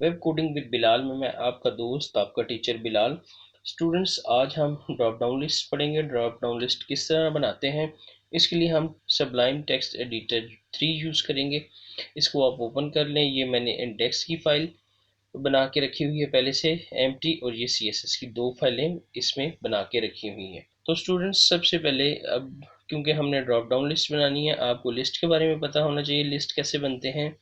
Web coding with Bilal में मैं आपका दोस्त, आपका टीचर बिलाल। स्टूडेंट्स, आज हम ड्रॉप डाउन लिस्ट पढ़ेंगे। ड्रॉप डाउन लिस्ट किस तरह बनाते हैं, इसके लिए हम सबलाइम टेक्स्ट एडिटर 3 यूज़ करेंगे। इसको आप ओपन कर लें। ये मैंने इंडेक्स की फ़ाइल बना के रखी हुई है पहले से एम्प्टी, और ये CSS की 2 फाइलें इसमें बना के रखी हुई हैं। तो स्टूडेंट्स, सबसे पहले अब क्योंकि हमने ड्रॉप डाउन लिस्ट बनानी है, आपको लिस्ट के बारे में पता होना चाहिए, लिस्ट कैसे बनते हैं,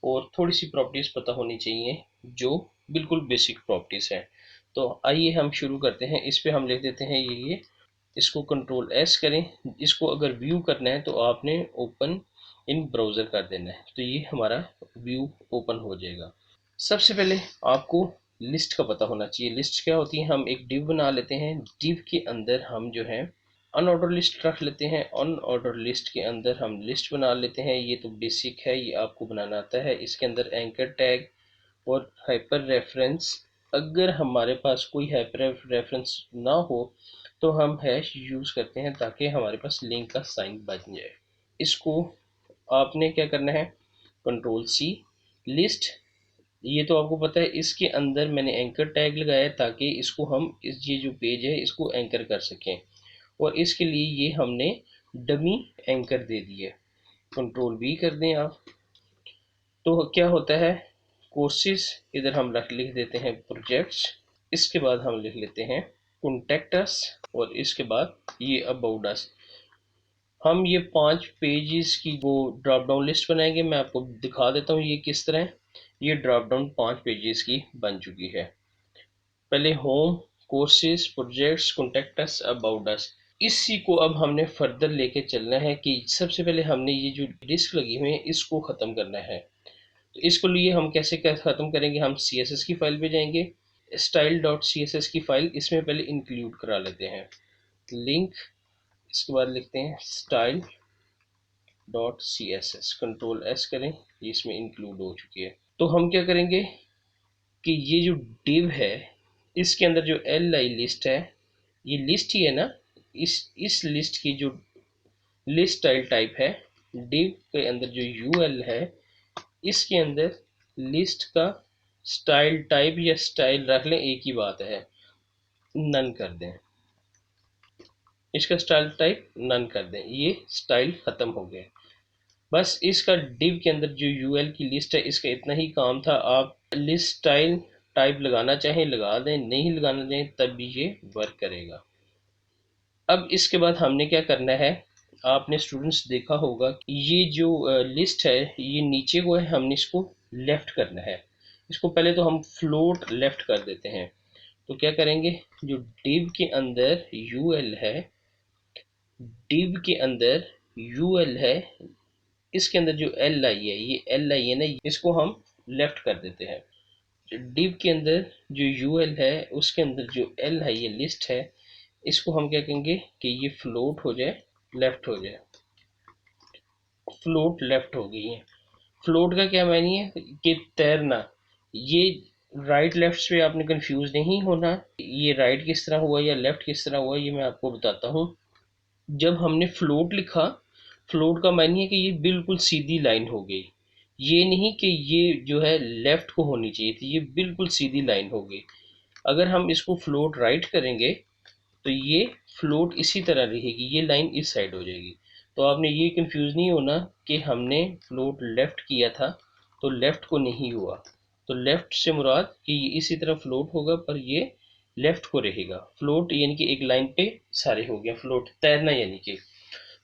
और थोड़ी सी प्रॉपर्टीज़ पता होनी चाहिए जो बिल्कुल बेसिक प्रॉपर्टीज़ हैं। तो आइए हम शुरू करते हैं। इस पे हम लिख देते हैं ये इसको कंट्रोल S करें। इसको अगर व्यू करना है तो आपने ओपन इन ब्राउज़र कर देना है, तो ये हमारा व्यू ओपन हो जाएगा। सबसे पहले आपको लिस्ट का पता होना चाहिए। लिस्ट क्या होती है? हम एक डिव बना लेते हैं। डिव के अंदर हम जो है अनऑर्डर लिस्ट रख लेते हैं। अनऑर्डर लिस्ट के अंदर हम लिस्ट बना लेते हैं। ये तो बेसिक है, ये आपको बनाना आता है। इसके अंदर एंकर टैग और हाइपर रेफरेंस। अगर हमारे पास कोई हाइपर रेफरेंस ना हो तो हम हैश यूज़ करते हैं ताकि हमारे पास लिंक का साइन बन जाए। इसको आपने क्या करना है, कंट्रोल C लिस्ट। ये तो आपको पता है, इसके अंदर मैंने एंकर टैग लगाया ताकि इसको हम ये जो पेज है इसको एंकर कर सकें, और इसके लिए ये हमने डमी एंकर दे दिए। कंट्रोल V कर दें आप, तो क्या होता है, कोर्सेज इधर हम लिख देते हैं प्रोजेक्ट्स। इसके बाद हम लिख लेते हैं कॉन्टैक्ट अस, और इसके बाद ये अबाउट अस। हम ये 5 पेजेस की वो ड्रॉप डाउन लिस्ट बनाएंगे। मैं आपको दिखा देता हूँ ये किस तरह है। ये ड्रॉप डाउन 5 पेजेस की बन चुकी है। पहले home, courses, projects, contact us, about us. इसी को अब हमने फर्दर लेके चलना है कि सबसे पहले हमने ये जो डिस्क लगी हुई है इसको ख़त्म करना है। तो इसको लिए हम कैसे ख़त्म करेंगे? हम CSS की फ़ाइल पे जाएंगे, style.css की फ़ाइल इसमें पहले इंक्लूड करा लेते हैं, लिंक। इसके बाद लिखते हैं style.css, कंट्रोल S करें, ये इसमें इंक्लूड हो चुकी है। तो हम क्या करेंगे कि ये जो div है इसके अंदर जो li लिस्ट है, ये लिस्ट ही है ना, इस लिस्ट की जो लिस्ट स्टाइल टाइप है, div के अंदर जो ul है इसके अंदर लिस्ट का स्टाइल टाइप या स्टाइल रख लें, एक ही बात है, नन कर दें। इसका स्टाइल टाइप नन कर दें, ये स्टाइल ख़त्म हो गया। बस इसका div के अंदर जो ul की लिस्ट है इसका इतना ही काम था। आप लिस्ट स्टाइल टाइप लगाना चाहें लगा दें, नहीं लगाना चाहें तब भी ये वर्क करेगा। अब इसके बाद हमने क्या करना है, आपने स्टूडेंट्स देखा होगा कि ये जो लिस्ट है ये नीचे को है, हमने इसको लेफ़्ट करना है। इसको पहले तो हम फ्लोट लेफ़्ट कर देते हैं। तो क्या करेंगे, जो div के अंदर ul है, div के अंदर ul है, इसके अंदर जो li है, ये li है ना, इसको हम लेफ़्ट कर देते हैं। div के अंदर जो ul है उसके अंदर जो l है, ये लिस्ट है, इसको हम क्या कहेंगे कि ये फ्लोट हो जाए, लेफ़्ट हो जाए। फ्लोट लेफ़्ट हो गई है। फ्लोट का क्या मानी है कि तैरना। ये राइट लेफ्ट पे आपने कंफ्यूज नहीं होना, ये राइट किस तरह हुआ या लेफ्ट किस तरह हुआ ये मैं आपको बताता हूँ। जब हमने फ्लोट लिखा, फ्लोट का मानी है कि ये बिल्कुल सीधी लाइन हो गई, ये नहीं कि ये जो है लेफ्ट को होनी चाहिए थी, ये बिल्कुल सीधी लाइन हो गई। अगर हम इसको फ्लोट राइट करेंगे तो ये फ्लोट इसी तरह रहेगी, ये लाइन इस साइड हो जाएगी। तो आपने ये कंफ्यूज नहीं होना कि हमने फ्लोट लेफ़्ट किया था तो लेफ़्ट को नहीं हुआ। तो लेफ़्ट से मुराद कि ये इसी तरह फ्लोट होगा पर ये लेफ़्ट को रहेगा। फ्लोट यानी कि एक लाइन पे सारे हो गया, फ्लोट तैरना यानी कि।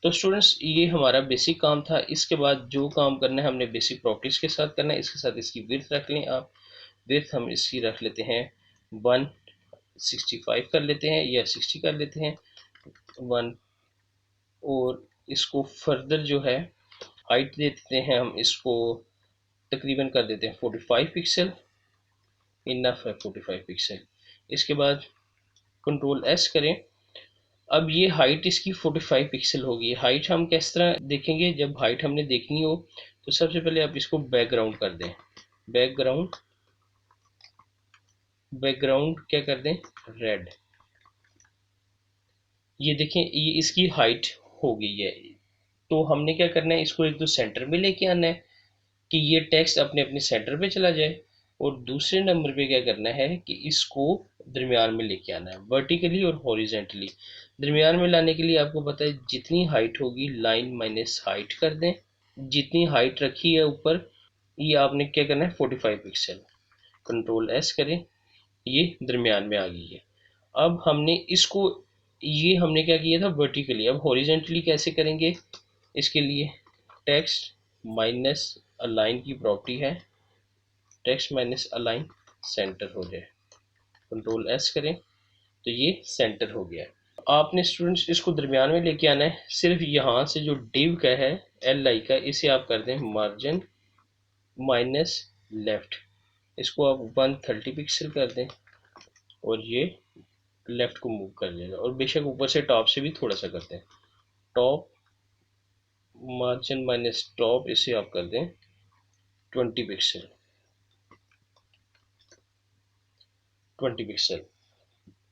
तो स्टूडेंट्स, ये हमारा बेसिक काम था। इसके बाद जो काम करना है हमने बेसिक प्रॉपर्टीज़ के साथ करना है। इसके साथ इसकी विड्थ रख लें आप। विड्थ हम इसकी रख लेते हैं 165 कर लेते हैं या 60 कर लेते हैं 1, और इसको फर्दर जो है हाइट दे देते हैं हम इसको तकरीबन कर देते हैं 45 पिक्सल, इनफ है 45 पिक्सल। इसके बाद कंट्रोल S करें। अब ये हाइट इसकी 45 पिक्सल होगी। हाइट हम किस तरह देखेंगे, जब हाइट हमने देखनी हो तो सबसे पहले आप इसको बैकग्राउंड कर दें। बैकग्राउंड, बैकग्राउंड क्या कर दें, रेड। ये देखें, ये इसकी हाइट हो गई है। तो हमने क्या करना है, इसको एक तो सेंटर में लेके आना है कि ये टेक्स्ट अपने अपने सेंटर पे चला जाए। और दूसरे नंबर पे क्या करना है कि इसको दरमियान में लेके आना है, वर्टिकली और हॉरिजेंटली। दरमियान में लाने के लिए आपको पता है जितनी हाइट होगी लाइन माइनस हाइट कर दें, जितनी हाइट रखी है ऊपर ये आपने क्या करना है 45 पिक्सल, कंट्रोल एस करें, ये दरमियान में आ गई है। अब हमने इसको, ये हमने क्या किया था वर्टिकली, अब हॉरिजेंटली कैसे करेंगे, इसके लिए टेक्स्ट माइनस अलाइन की प्रॉपर्टी है, टेक्स्ट माइनस अलाइन सेंटर हो जाए, कंट्रोल एस करें तो ये सेंटर हो गया है। आपने स्टूडेंट्स इसको दरमियान में लेके आना है, सिर्फ यहाँ से जो डिव का है एल आई का, इसे आप कर दें मार्जिन माइनस लेफ्ट, इसको आप 130 पिक्सल कर दें और ये लेफ्ट को मूव कर लेगा, और बेशक ऊपर से टॉप से भी थोड़ा सा करते हैं, टॉप मार्जिन माइनस टॉप, इसे आप कर दें 20 पिक्सल, 20 पिक्सल।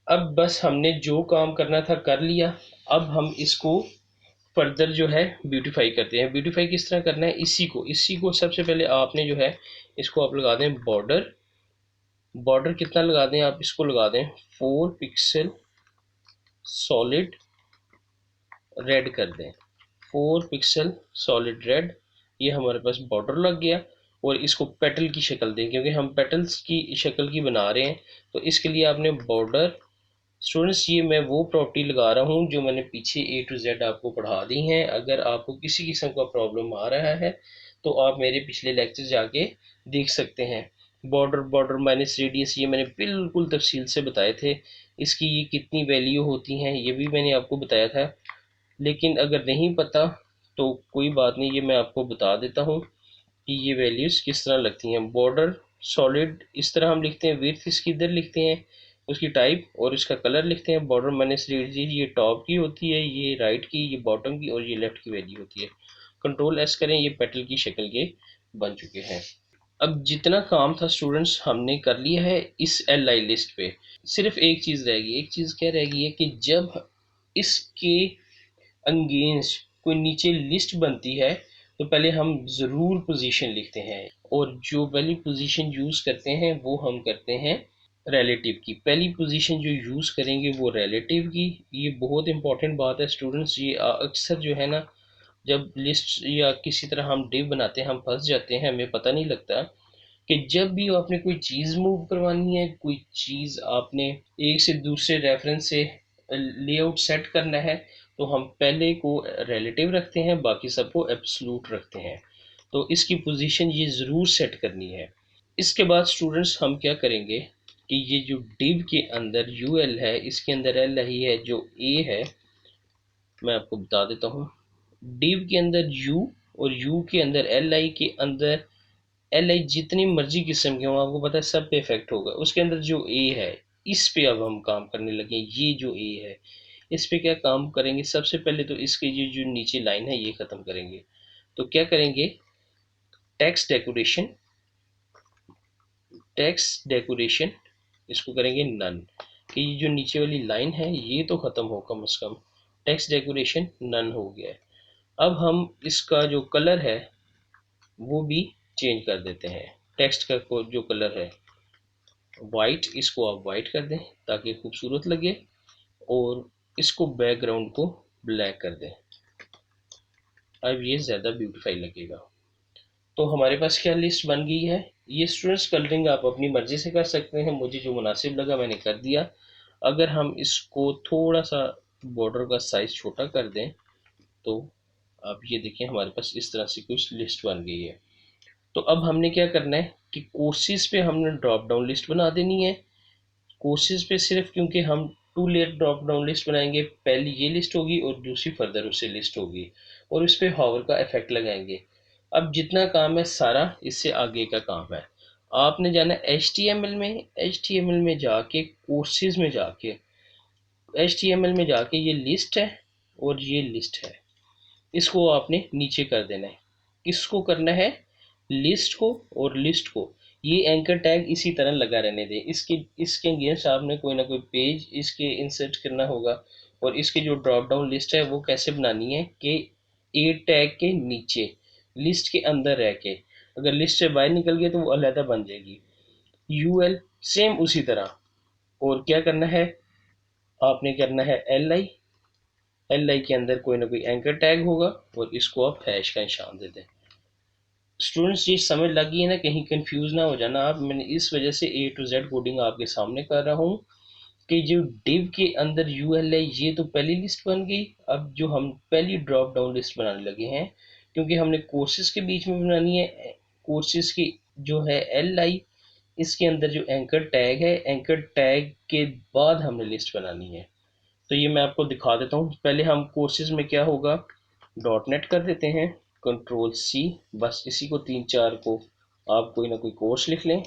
अब बस हमने जो काम करना था कर लिया। अब हम इसको फर्दर जो है ब्यूटीफाई करते हैं। ब्यूटीफाई किस तरह करना है, इसी को सबसे पहले आपने जो है इसको आप लगा दें बॉर्डर, बॉर्डर कितना लगा दें आप, इसको लगा दें 4 पिक्सल सॉलिड रेड कर दें, 4 पिक्सल सॉलिड रेड, ये हमारे पास बॉर्डर लग गया। और इसको पेटल की शक्ल दें, क्योंकि हम पेटल्स की शक्ल की बना रहे हैं, तो इसके लिए आपने बॉर्डर, स्टूडेंट्स ये मैं वो प्रॉपर्टी लगा रहा हूँ जो मैंने पीछे ए टू जेड आपको पढ़ा दी हैं। अगर आपको किसी किस्म का प्रॉब्लम आ रहा है तो आप मेरे पिछले लेक्चर जाके देख सकते हैं। बॉर्डर, बॉर्डर माइनस रेडियस, ये मैंने बिल्कुल तफसील से बताए थे। इसकी ये कितनी वैल्यू होती हैं ये भी मैंने आपको बताया था, लेकिन अगर नहीं पता तो कोई बात नहीं, ये मैं आपको बता देता हूँ कि ये वैल्यूज़ किस तरह लगती हैं। बॉर्डर सॉलिड इस तरह हम लिखते हैं, विड्थ इसकी इधर लिखते हैं, उसकी टाइप और इसका कलर लिखते हैं। बॉर्डर माइनस रेडियस ये टॉप की होती है, ये राइट की, ये बॉटम की और ये लेफ्ट की वैल्यू होती है। कंट्रोल एस करें, ये पेटल की शक्ल के बन चुके हैं। अब जितना काम था स्टूडेंट्स हमने कर लिया है इस एल आई लिस्ट पे। सिर्फ एक चीज़ रहेगी, एक चीज़ क्या रहेगी है कि जब इसके अगेंस्ट कोई नीचे लिस्ट बनती है तो पहले हम ज़रूर पोजीशन लिखते हैं, और जो पहली पोजीशन यूज़ करते हैं वो हम करते हैं रिलेटिव की। पहली पोजीशन जो यूज़ करेंगे वो रिलेटिव की। ये बहुत इंपॉर्टेंट बात है स्टूडेंट्स, ये अक्सर जो है ना जब लिस्ट या किसी तरह हम डिव बनाते हैं हम फंस जाते हैं, हमें पता नहीं लगता कि जब भी आपने कोई चीज़ मूव करवानी है, कोई चीज़ आपने एक से दूसरे रेफरेंस से लेआउट सेट करना है, तो हम पहले को रिलेटिव रखते हैं, बाकी सबको एब्सोल्यूट रखते हैं। तो इसकी पोजीशन ये ज़रूर सेट करनी है। इसके बाद स्टूडेंट्स हम क्या करेंगे कि ये जो डिव के अंदर यू एल है, इसके अंदर एल ही है, जो ए है मैं आपको बता देता हूँ। डिव के अंदर यू और यू के अंदर एल आई के अंदर एल आई जितनी मर्जी किस्म के हों आपको पता है सब पे इफेक्ट होगा। उसके अंदर जो ए है इस पे अब हम काम करने लगे। ये जो ए है इस पे क्या काम करेंगे, सबसे पहले तो इसके ये जो नीचे लाइन है ये ख़त्म करेंगे। तो क्या करेंगे, टेक्स्ट डेकोरेशन, टेक्स्ट डेकोरेशन इसको करेंगे नन, कि ये जो नीचे वाली लाइन है ये तो ख़त्म हो कम से कम। टेक्स्ट डेकोरेशन नन हो गया है। अब हम इसका जो कलर है वो भी चेंज कर देते हैं। टेक्स्ट का जो कलर है वाइट, इसको आप वाइट कर दें ताकि खूबसूरत लगे, और इसको बैकग्राउंड को ब्लैक कर दें, अब ये ज़्यादा ब्यूटीफाई लगेगा। तो हमारे पास क्या लिस्ट बन गई है। ये स्टूडेंट्स कलरिंग आप अपनी मर्ज़ी से कर सकते हैं, मुझे जो मुनासिब लगा मैंने कर दिया। अगर हम इसको थोड़ा सा बॉर्डर का साइज़ छोटा कर दें तो आप ये देखें हमारे पास इस तरह से कुछ लिस्ट बन गई है। तो अब हमने क्या करना है कि कोर्सेज पे हमने ड्रॉप डाउन लिस्ट बना देनी है। कोर्सेज पे सिर्फ क्योंकि हम 2 लेयर ड्रॉप डाउन लिस्ट बनाएंगे, पहली ये लिस्ट होगी और दूसरी फर्दर उससे लिस्ट होगी, और इस पे हावर का इफेक्ट लगाएंगे। अब जितना काम है सारा इससे आगे का काम है। आपने जाना HTML में, HTML में जाके कोर्सेज में जाके, HTML में जाके ये लिस्ट है और ये लिस्ट है, इसको आपने नीचे कर देना है। किसको करना है, लिस्ट को और लिस्ट को। ये एंकर टैग इसी तरह लगा रहने दें, इसके अगेंस्ट आपने कोई ना कोई पेज इसके इंसर्ट करना होगा। और इसकी जो ड्रॉप डाउन लिस्ट है वो कैसे बनानी है कि ए टैग के नीचे लिस्ट के अंदर रह के, अगर लिस्ट से बाहर निकल गए तो वो अलहदा बन जाएगी। यूएल सेम उसी तरह। और क्या करना है, आपने करना है एल आई, एल आई के अंदर कोई ना कोई एंकर टैग होगा और इसको आप हैश का निशान दे दें। स्टूडेंट्स ये समझ लगी है ना, कहीं कंफ्यूज ना हो जाना आप, मैंने इस वजह से ए टू जेड कोडिंग आपके सामने कर रहा हूँ कि जो डिव के अंदर यूएल है ये तो पहली लिस्ट बन गई। अब जो हम पहली ड्रॉप डाउन लिस्ट बनाने लगे हैं, क्योंकि हमने कोर्सेज के बीच में बनानी है, कोर्सेज की जो है एल आई, इसके अंदर जो एंकर टैग है, एंकर टैग के बाद हमने लिस्ट बनानी है। तो ये मैं आपको दिखा देता हूँ। पहले हम कोर्सेज में क्या होगा, डॉट नेट कर देते हैं, कंट्रोल सी, बस इसी को तीन चार को आप कोई ना कोई कोर्स लिख लें,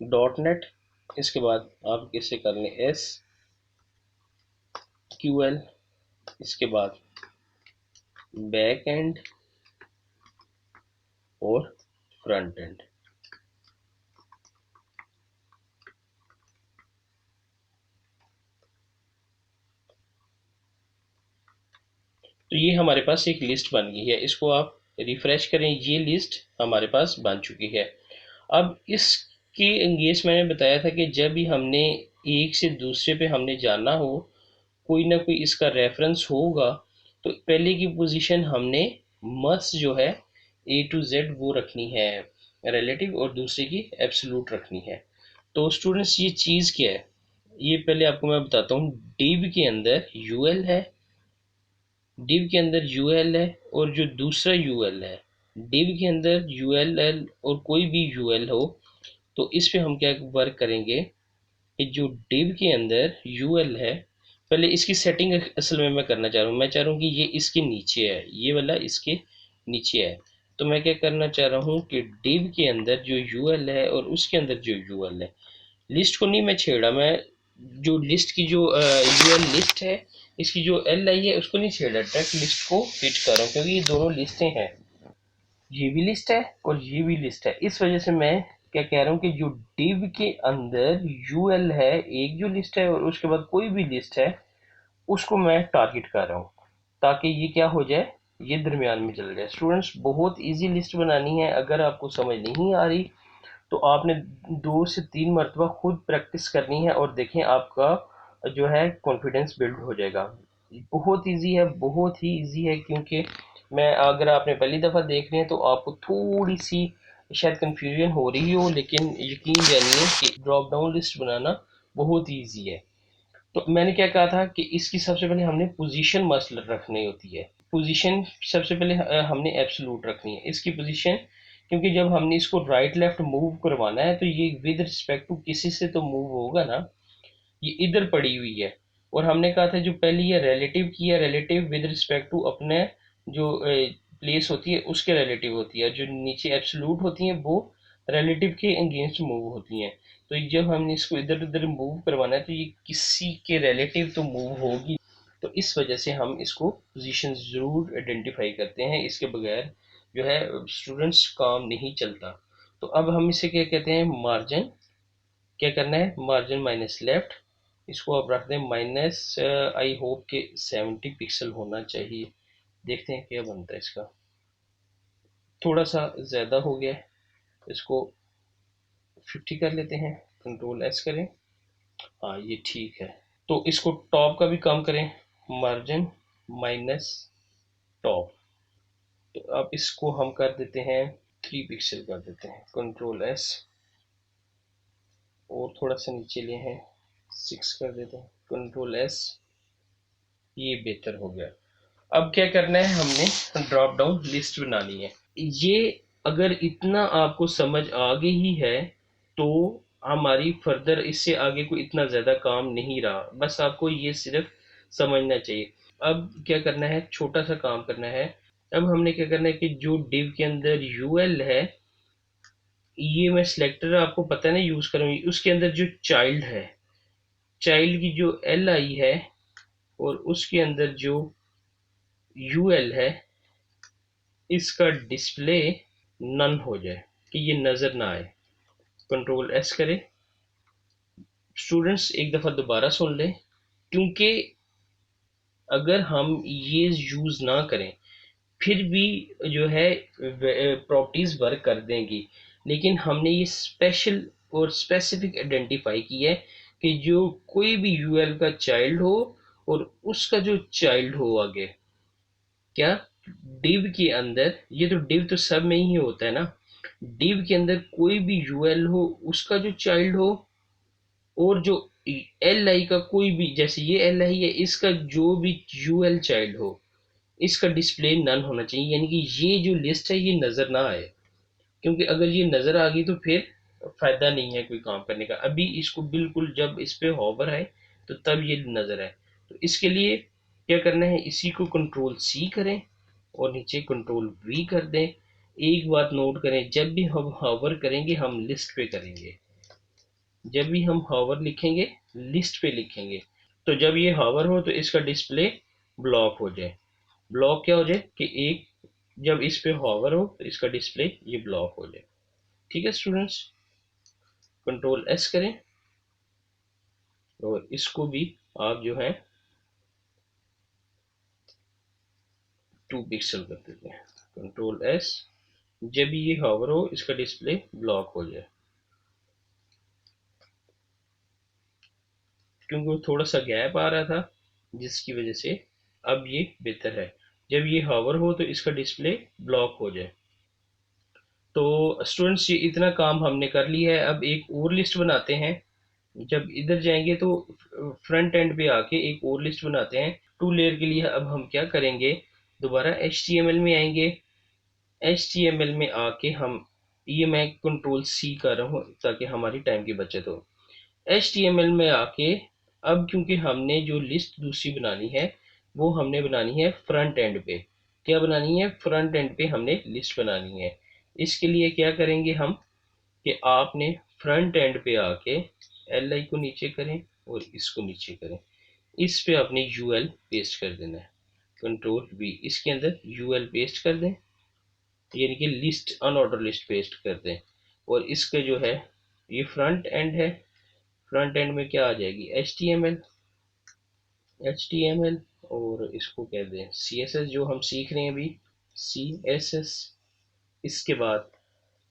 डॉट नेट। इसके बाद आप इसे कर लें एस क्यू एल, इसके बाद बैक एंड और फ्रंट एंड। तो ये हमारे पास एक लिस्ट बन गई है, इसको आप रिफ्रेश करें, ये लिस्ट हमारे पास बन चुकी है। अब इसके अंगेज मैंने बताया था कि जब भी हमने एक से दूसरे पे हमने जाना हो, कोई ना कोई इसका रेफरेंस होगा, तो पहले की पोजीशन हमने मस्ट जो है ए टू जेड वो रखनी है रिलेटिव, और दूसरे की एब्सोल्यूट रखनी है। तो स्टूडेंट्स ये चीज़ क्या है, ये पहले आपको मैं बताता हूँ। डिव के अंदर यूएल है, डिव के अंदर यूएल है, और जो दूसरा यूएल है, डिव के अंदर यूएल और कोई भी यूएल हो, तो इस पे हम क्या वर्क करेंगे कि जो डिव के अंदर यूएल है, पहले इसकी सेटिंग असल में मैं करना चाह रहा हूँ, मैं चाह रहा हूँ कि ये इसके नीचे है, ये वाला इसके नीचे है। तो मैं क्या करना चाह रहा हूँ कि डिव के अंदर जो यूएल है और उसके अंदर जो यूएल है, लिस्ट को नहीं मैं छेड़ा, मैं जो लिस्ट की जो यूएल लिस्ट है, इसकी जो एल आई है उसको नहीं छेड़ा, डायरेक्ट लिस्ट को हिट कर रहा हूँ, क्योंकि ये दोनों लिस्टें हैं, ये भी लिस्ट है और ये भी लिस्ट है। इस वजह से मैं क्या कह रहा हूँ कि जो डिव के अंदर यूएल है, एक जो लिस्ट है और उसके बाद कोई भी लिस्ट है, उसको मैं टारगेट कर रहा हूँ, ताकि ये क्या हो जाए, ये दरमियान में चल जाए। स्टूडेंट्स बहुत इजी लिस्ट बनानी है, अगर आपको समझ नहीं आ रही तो आपने 2 से 3 मरतबा खुद प्रैक्टिस करनी है, और देखें आपका जो है कॉन्फिडेंस बिल्ड हो जाएगा। बहुत इजी है, बहुत ही इजी है, क्योंकि मैं, अगर आपने पहली दफ़ा देख रहे हैं तो आपको थोड़ी सी शायद कन्फ्यूजन हो रही हो, लेकिन यकीन जानिए कि ड्रॉप डाउन लिस्ट बनाना बहुत ईजी है। तो मैंने क्या कहा था कि इसकी सबसे पहले हमने पोजीशन मस्ट रखनी होती है, पोजीशन सबसे पहले हमने एब्सोल्यूट रखनी है इसकी पोजीशन, क्योंकि जब हमने इसको राइट लेफ्ट मूव करवाना है तो ये विद रिस्पेक्ट टू किसी से तो मूव होगा ना, ये इधर पड़ी हुई है। और हमने कहा था जो पहली ये रिलेटिव की है, रिलेटिव विद रिस्पेक्ट टू अपने जो प्लेस होती है उसके रिलेटिव होती है, जो नीचे एब्सोल्यूट होती हैं वो रिलेटिव के अगेंस्ट मूव होती हैं। तो जब हमने इसको इधर उधर मूव करवाना है तो ये किसी के रिलेटिव तो मूव होगी, तो इस वजह से हम इसको पोजीशन ज़रूर आइडेंटिफाई करते हैं, इसके बगैर जो है स्टूडेंट्स काम नहीं चलता। तो अब हम इसे क्या कहते हैं, मार्जिन। क्या करना है, मार्जिन माइनस लेफ्ट, इसको आप रख दें माइनस, आई होप के 70 पिक्सल होना चाहिए। देखते हैं क्या बनता है इसका, थोड़ा सा ज़्यादा हो गया है, इसको 50 कर लेते हैं, कंट्रोल एस करें, हाँ ये ठीक है। तो इसको टॉप का भी काम करें, मार्जिन माइनस टॉप, तो अब इसको हम कर देते हैं 3 पिक्सल कर देते हैं, कंट्रोल एस, और थोड़ा सा नीचे लिए हैं 6 कर देते हैं, कंट्रोल एस, ये बेहतर हो गया। अब क्या करना है, हमने ड्रॉप डाउन लिस्ट बनानी है। ये अगर इतना आपको समझ आ गई ही है तो हमारी फर्दर इससे आगे कोई इतना ज़्यादा काम नहीं रहा, बस आपको ये सिर्फ समझना चाहिए। अब क्या करना है, छोटा सा काम करना है। अब हमने क्या करना है कि जो डिव के अंदर यूएल है, ये मैं सिलेक्टर आपको पता है ना यूज़ करूँगी, उसके अंदर जो चाइल्ड है, चाइल्ड की जो एल आई है और उसके अंदर जो यूएल है, इसका डिस्प्ले नन हो जाए, कि ये नज़र ना आए। कंट्रोल एस करें, स्टूडेंट्स एक दफ़ा दोबारा सुन लें, क्योंकि अगर हम ये यूज़ ना करें फिर भी जो है प्रॉपर्टीज़ वर्क कर देंगी, लेकिन हमने ये स्पेशल और स्पेसिफिक आइडेंटिफाई की है कि जो कोई भी यूएल का चाइल्ड हो और उसका जो चाइल्ड हो आगे, क्या डिव के अंदर, ये तो डिव तो सब में ही होता है ना, डिव के अंदर कोई भी यूएल हो उसका जो चाइल्ड हो, और जो एल आई का कोई भी, जैसे ये एल आई है, इसका जो भी यूएल चाइल्ड हो इसका डिस्प्ले नन होना चाहिए, यानी कि ये जो लिस्ट है ये नजर ना आए, क्योंकि अगर ये नजर आ गई तो फिर फायदा नहीं है कोई काम करने का। अभी इसको बिल्कुल जब इस पे होवर है तो तब ये नजर आए, तो इसके लिए क्या करना है, इसी को कंट्रोल सी करें और नीचे कंट्रोल वी कर दें। एक बात नोट करें, जब भी हम होवर करेंगे हम लिस्ट पे करेंगे, जब भी हम हावर लिखेंगे लिस्ट पे लिखेंगे, तो जब ये हावर हो तो इसका डिस्प्ले ब्लॉक हो जाए। ब्लॉक क्या हो जाए कि एक, जब इस पे हावर हो तो इसका डिस्प्ले ये ब्लॉक हो जाए। ठीक है स्टूडेंट्स, कंट्रोल एस करें और इसको भी आप जो है 2 पिक्सल कर देते हैं। कंट्रोल एस, जब भी ये हावर हो इसका डिस्प्ले ब्लॉक हो जाए, क्योंकि वो थोड़ा सा गैप आ रहा था जिसकी वजह से अब ये बेहतर है। जब ये हावर हो तो इसका डिस्प्ले ब्लॉक हो जाए। तो स्टूडेंट्स ये इतना काम हमने कर लिया है, अब एक और लिस्ट बनाते हैं। जब इधर जाएंगे तो फ्रंट एंड पे आके एक और लिस्ट बनाते हैं। टू लेयर के लिए अब हम क्या करेंगे, दोबारा HTML में आएंगे। HTML में आके हम, ये मैं कंट्रोल सी कर रहा हूँ ताकि हमारी टाइम की बचत हो। HTML में आके अब क्योंकि हमने जो लिस्ट दूसरी बनानी है वो हमने बनानी है फ्रंट एंड पे। क्या बनानी है, फ्रंट एंड पे हमने लिस्ट बनानी है। इसके लिए क्या करेंगे हम, कि आपने फ्रंट एंड पे आके एल आई को नीचे करें और इसको नीचे करें, इस पे आपने यूएल पेस्ट कर देना है। कंट्रोल वी, इसके अंदर यूएल पेस्ट कर दें, यानी कि लिस्ट अनऑर्डर लिस्ट पेस्ट कर दें। और इसके जो है ये फ्रंट एंड है, फ्रंट एंड में क्या आ जाएगी, एच टी एम एल, और इसको कह दें सी एस एस, जो हम सीख रहे हैं अभी, CSS। इसके बाद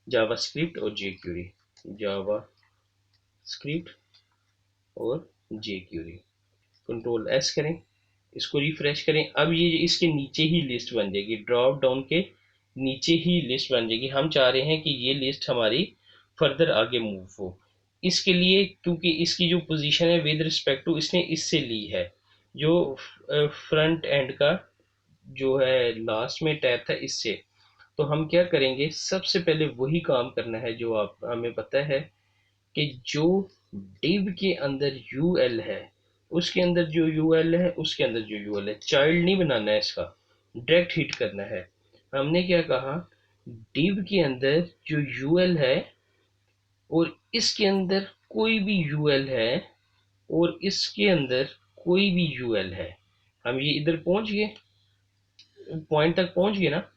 जावा स्क्रिप्ट और जे क्यूरी, जावा स्क्रिप्ट और जे क्यूरी। कंट्रोल एस करें, इसको रिफ्रेश करें, अब ये इसके नीचे ही लिस्ट बन जाएगी, ड्रॉप डाउन के नीचे ही लिस्ट बन जाएगी। हम चाह रहे हैं कि ये लिस्ट हमारी फर्दर आगे मूव हो। इसके लिए क्योंकि इसकी जो पोजीशन है विद रिस्पेक्ट टू, इसने इससे ली है, जो फ्रंट एंड का जो है लास्ट में टैब था इससे। तो हम क्या करेंगे, सबसे पहले वही काम करना है जो आप हमें पता है कि जो डिव के अंदर यूएल है उसके अंदर जो यूएल है उसके अंदर जो यूएल है, चाइल्ड नहीं बनाना है इसका, डायरेक्ट हिट करना है। हमने क्या कहा, डिव के अंदर जो यूएल है और इसके अंदर कोई भी यूएल है और इसके अंदर कोई भी यूएल है। हम ये इधर पहुंच गए, पॉइंट तक पहुंच गए ना।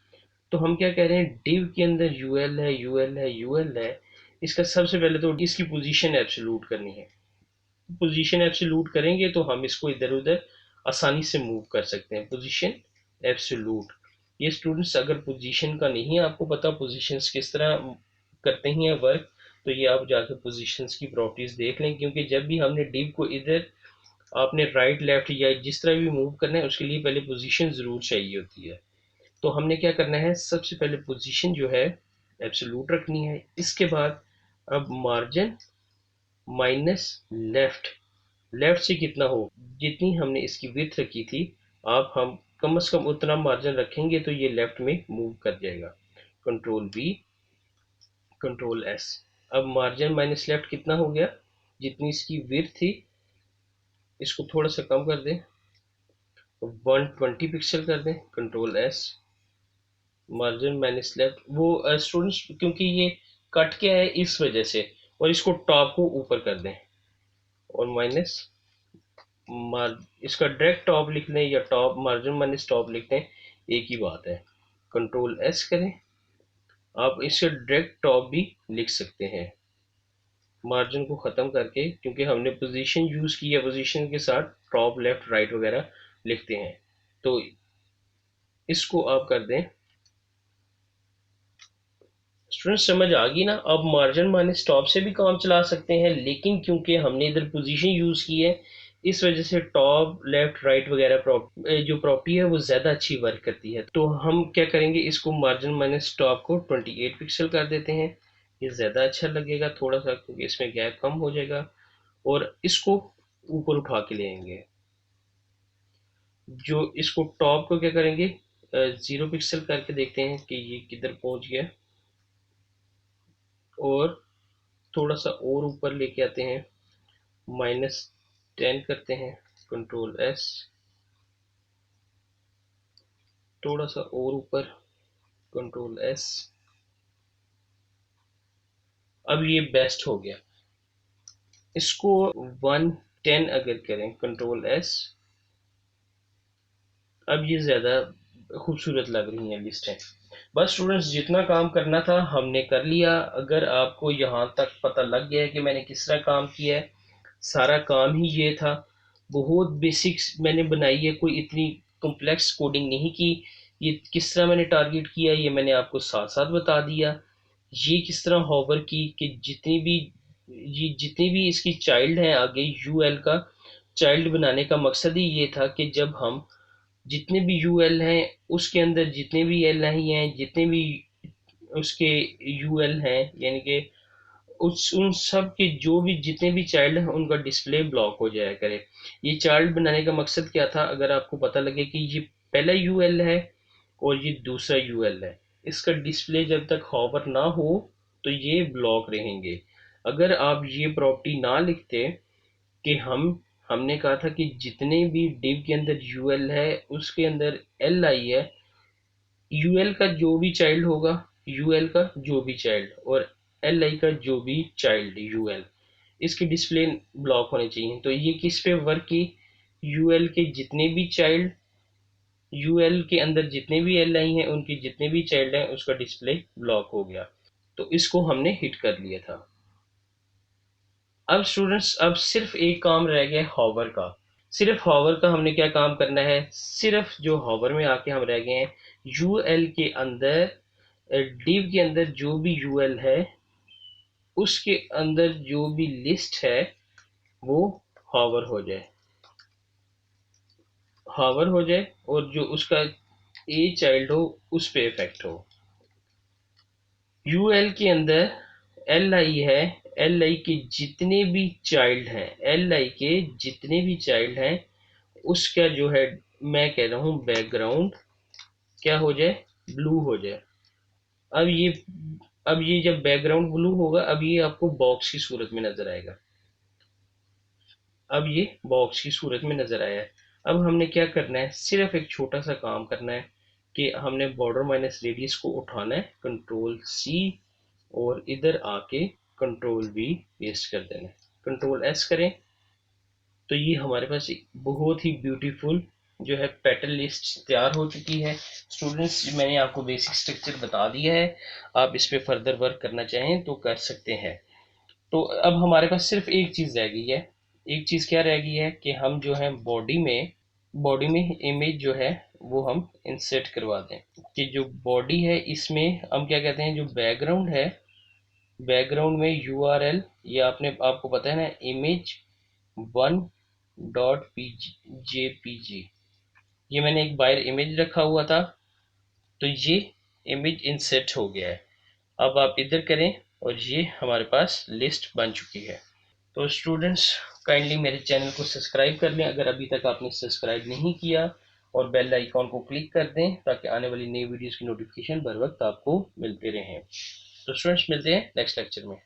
तो हम क्या कह रहे हैं, डिव के अंदर यूएल है, यूएल है, यूएल है, इसका सबसे पहले तो इसकी पोजीशन एब्सोल्यूट करनी है। पोजीशन एब्सोल्यूट करेंगे तो हम इसको इधर उधर आसानी से मूव कर सकते हैं। पोजीशन एब्सोल्यूट, ये स्टूडेंट्स अगर पोजीशन का नहीं है आपको पता पोजीशंस किस तरह करते हैं वर्क, तो ये आप जाकर पोजीशंस की प्रॉपर्टीज देख लें, क्योंकि जब भी हमने डिव को इधर आपने राइट लेफ्ट या जिस तरह भी मूव करना है उसके लिए पहले पोजीशन जरूर चाहिए होती है। तो हमने क्या करना है, सबसे पहले पोजीशन जो है एब्सोल्यूट रखनी है। इसके बाद अब मार्जिन माइनस लेफ्ट, लेफ्ट से कितना हो, जितनी हमने इसकी विड्थ रखी थी, आप हम कम से कम उतना मार्जिन रखेंगे तो ये लेफ्ट में मूव कर जाएगा। कंट्रोल वी, कंट्रोल एस, अब मार्जिन माइनस लेफ्ट कितना हो गया, जितनी इसकी विड्थ थी इसको थोड़ा सा कम कर दें, 120 पिक्सल कर दें। Control S, margin minus left, वो स्टूडेंट्स क्योंकि ये कट क्या है इस वजह से, और इसको टॉप को ऊपर कर दें और माइनस इसका डायरेक्ट टॉप लिख लें या टॉप मार्जिन माइनस टॉप लिख दें, एक ही बात है। कंट्रोल एस करें, आप इससे डायरेक्ट टॉप भी लिख सकते हैं मार्जिन को ख़त्म करके, क्योंकि हमने पोजीशन यूज़ की है, पोजीशन के साथ टॉप लेफ्ट राइट वगैरह लिखते हैं। तो इसको आप कर दें स्टूडेंट समझ आ गई ना। अब मार्जिन माइनस टॉप से भी काम चला सकते हैं, लेकिन क्योंकि हमने इधर पोजीशन यूज़ की है, इस वजह से टॉप लेफ्ट राइट वगैरह जो प्रॉपर्टी है वो ज़्यादा अच्छी वर्क करती है। तो हम क्या करेंगे, इसको मार्जिन माइनस टॉप को 28 पिक्सल कर देते हैं। ये ज़्यादा अच्छा लगेगा थोड़ा सा, क्योंकि इसमें गैप कम हो जाएगा। और इसको ऊपर उठा के ले आएंगे। जो इसको टॉप को क्या करेंगे, 0 पिक्सल करके देखते हैं कि ये किधर पहुंच गया। और थोड़ा सा और ऊपर लेके आते हैं, -10 करते हैं, Ctrl+S। थोड़ा सा और ऊपर, Ctrl+S। अब ये बेस्ट हो गया। इसको 110 अगर करें, Ctrl+S। अब ये ज़्यादा खूबसूरत लग रही हैं लिस्टें। बस स्टूडेंट्स, जितना काम करना था हमने कर लिया। अगर आपको यहाँ तक पता लग गया है कि मैंने किस तरह काम किया है, सारा काम ही ये था। बहुत बेसिक्स मैंने बनाई है, कोई इतनी कॉम्प्लेक्स कोडिंग नहीं की। ये किस तरह मैंने टारगेट किया ये मैंने आपको साथ साथ बता दिया। ये किस तरह होवर की कि जितनी भी इसकी चाइल्ड हैं आगे, यूएल का चाइल्ड बनाने का मकसद ही ये था कि जब हम जितने भी यूएल हैं उसके अंदर जितने भी एल आई हैं, जितने भी उसके यूएल हैं, यानी कि उस उन सब के जो भी जितने भी चाइल्ड हैं उनका डिस्प्ले ब्लॉक हो जाया करे। ये चाइल्ड बनाने का मकसद क्या था, अगर आपको पता लगे कि ये पहला यूएल है और ये दूसरा यूएल है, इसका डिस्प्ले जब तक हॉवर ना हो तो ये ब्लॉक रहेंगे। अगर आप ये प्रॉपर्टी ना लिखते कि हमने कहा था कि जितने भी डिव के अंदर यूएल है उसके अंदर एल आई है, यूएल का जो भी चाइल्ड होगा, यूएल का जो भी चाइल्ड और एल आई का जो भी चाइल्ड यूएल, इसके डिस्प्ले ब्लॉक होने चाहिए। तो ये किस पे वर्क की, यूएल के जितने भी चाइल्ड, यूएल के अंदर जितने भी एल आई हैं उनके जितने भी चाइल्ड हैं उसका डिस्प्ले ब्लॉक हो गया। तो इसको हमने हिट कर लिया था। अब स्टूडेंट्स, अब सिर्फ एक काम रह गया हॉवर का। सिर्फ हॉवर का हमने क्या काम करना है, सिर्फ जो हॉवर में आके हम रह गए हैं, यूएल के अंदर डिव के अंदर जो भी यूएल है उसके अंदर जो भी लिस्ट है वो हॉवर हो जाए, हॉवर हो जाए, और जो उसका ए चाइल्ड हो उस पे इफेक्ट हो। यूएल के अंदर एल आई है, एल आई के जितने भी चाइल्ड हैं, एल आई के जितने भी चाइल्ड हैं उसका जो है, मैं कह रहा हूँ बैकग्राउंड क्या हो जाए, ब्लू हो जाए। अब ये अब ये जब बैकग्राउंड ब्लू होगा, अब ये आपको बॉक्स की सूरत में नजर आएगा। अब ये बॉक्स की सूरत में नजर आया है। अब हमने क्या करना है, सिर्फ एक छोटा सा काम करना है कि हमने बॉर्डर माइनस रेडियस को उठाना है, Ctrl+C, और इधर आके Ctrl+V पेस्ट कर देना है। Ctrl+S करें तो ये हमारे पास एक बहुत ही ब्यूटीफुल जो है पेटल लिस्ट तैयार हो चुकी है। स्टूडेंट्स, मैंने आपको बेसिक स्ट्रक्चर बता दिया है, आप इस पे फर्दर वर्क करना चाहें तो कर सकते हैं। तो अब हमारे पास सिर्फ एक चीज़ रह गई है। एक चीज़ क्या रह गई है कि हम जो है बॉडी में इमेज जो है वो हम इंसर्ट करवा दें। कि जो बॉडी है इसमें हम क्या कहते हैं, जो बैकग्राउंड है, बैकग्राउंड में यूआरएल, ये आपको पता है ना, image1.jpg, ये मैंने एक बाहर इमेज रखा हुआ था, तो ये इमेज इंसर्ट हो गया है। अब आप इधर करें और ये हमारे पास लिस्ट बन चुकी है। तो स्टूडेंट्स, काइंडली मेरे चैनल को सब्सक्राइब कर लें अगर अभी तक आपने सब्सक्राइब नहीं किया, और बेल आइकॉन को क्लिक कर दें ताकि आने वाली नई वीडियोस की नोटिफिकेशन बर वक्त आपको मिलते रहें। तो स्टूडेंट्स, मिलते हैं नेक्स्ट लेक्चर में।